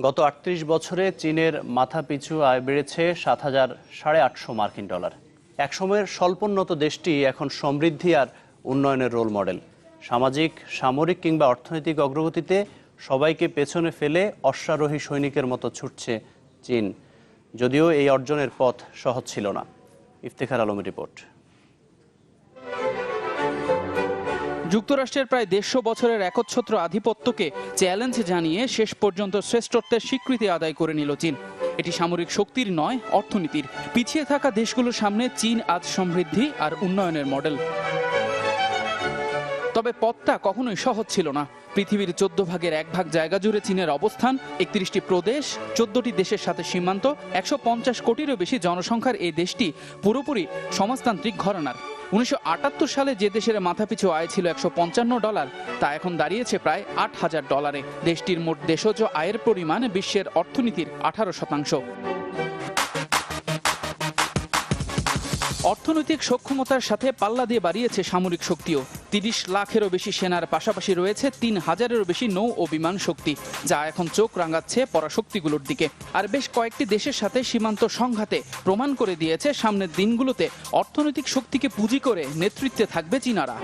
গত ৩৮ বছরে চীনের মাথাপিছু আয় বেড়েছে ৭,৮০০ মার্কিন ডলার। একসময়ের স্বল্পোন্নত দেশটি এখন সমৃদ্ধি আর উন্নয়নের রোল মডেল। সামাজিক, সামরিক কিংবা অর্থনৈতিক অগ্রগতিতে সবাইকে পেছনে ফেলে অশ্বারোহী সৈনিকের মতো ছুটছে চীন। যদিও এই অর্জনের পথ সহজ ছিল না। ইফতেখার আলমের রিপোর্ট। যুক্তরাষ্ট্রের প্রায় ১৫০ বছরের একচ্ছত্র আধিপত্যকে চ্যালেঞ্জ জানিয়ে শেষ পর্যন্ত শ্রেষ্ঠত্বের স্বীকৃতি আদায় করে নিল চীন। এটি সামরিক শক্তির নয়, অর্থনীতির। পিছিয়ে থাকা দেশগুলোর সামনে চীন আজ সমৃদ্ধি আর উন্নয়নের মডেল। তবে পথটা কখনোই সহজ ছিল না। পৃথিবীর ১৪ ভাগের ১ ভাগ জায়গা জুড়ে চীনের অবস্থান, ৩১টি প্রদেশ, ১৪টি দেশের সাথে সীমান্ত, ১৫০ কোটিরও বেশি জনসংখ্যার এই দেশটি পুরোপুরি সমাজতান্ত্রিক ঘরানার। ১৯৭৮ সালে যে দেশের মাথাপিছু আয় ছিল $১৫৫ তা এখন দাঁড়িয়েছে প্রায় $৮,০০০। দেশটির মোট দেশজ আয়ের পরিমাণ বিশ্বের অর্থনীতির ১৮%। অর্থনৈতিক সক্ষমতার সাথে পাল্লা দিয়ে বাড়িয়েছে সামরিক শক্তিও। ৩০ লাখেরও বেশি সেনার পাশাপাশি রয়েছে ৩,০০০-এরও বেশি নৌ ও বিমান শক্তি, যা এখন চোখ রাঙাচ্ছে পরাশক্তিগুলোর দিকে। আর বেশ কয়েকটি দেশের সাথে সীমান্ত সংঘাতে প্রমাণ করে দিয়েছে সামনের দিনগুলোতে অর্থনৈতিক শক্তিকে পুঁজি করে নেতৃত্বে থাকবে চীনারা।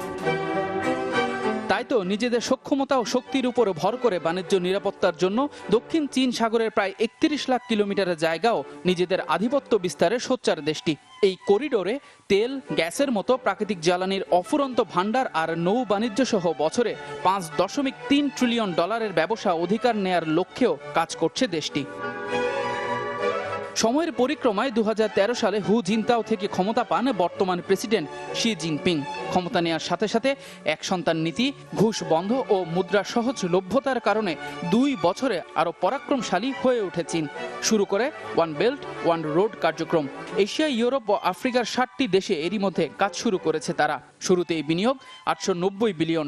তাই তো নিজেদের সক্ষমতা ও শক্তির উপর ভর করে বাণিজ্য নিরাপত্তার জন্য দক্ষিণ চীন সাগরের প্রায় ৩১ লাখ কিলোমিটারের জায়গাও নিজেদের আধিপত্য বিস্তারে সোচ্চার দেশটি। এই করিডোরে তেল, গ্যাসের মতো প্রাকৃতিক জ্বালানির অফুরন্ত ভাণ্ডার আর নৌ বাণিজ্য সহ বছরে $৫.৩ ট্রিলিয়ন ব্যবসা অধিকার নেয়ার লক্ষ্যেও কাজ করছে দেশটি। সময়ের পরিক্রমায় ২০১৩ সালে হু জিনতাও থেকে ক্ষমতা পান বর্তমান প্রেসিডেন্ট শি জিনপিং। ক্ষমতা নেওয়ার সাথে সাথে এক সন্তান নীতি, ঘুষ বন্ধ ও মুদ্রা সহজলভ্যতার কারণে ২ বছরে আরও পরাক্রমশালী হয়ে ওঠে চীন। শুরু করে ওয়ান বেল্ট ওয়ান রোড কার্যক্রম। এশিয়া, ইউরোপ ও আফ্রিকার ৬০টি দেশে এরই মধ্যে কাজ শুরু করেছে তারা। শুরুতেই বিনিয়োগ $৮৯০ বিলিয়ন।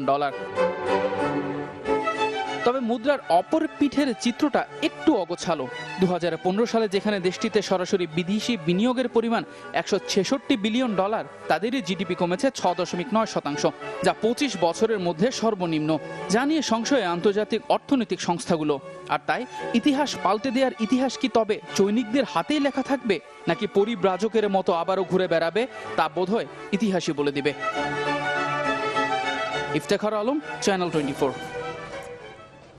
তবে মুদ্রার অপর পিঠের চিত্রটা একটু অগোছালো। ২০১৫ সালে যেখানে দেশটিতে সরাসরি বিদেশি বিনিয়োগের পরিমাণ $১৬৬ বিলিয়ন, তাদেরই জিডিপি কমেছে ৬.৯%, যা ২৫ বছরের মধ্যে সর্বনিম্ন। যা নিয়ে সংশয়ে আন্তর্জাতিক অর্থনৈতিক সংস্থাগুলো। আর তাই ইতিহাস পাল্টে দেওয়ার ইতিহাস কি তবে সৈনিকদের হাতেই লেখা থাকবে, নাকি পরিব্রাজকের মতো আবারও ঘুরে বেড়াবে, তা বোধহয় ইতিহাসই বলে দিবে। ইফতেখার আলম, চ্যানেল 24।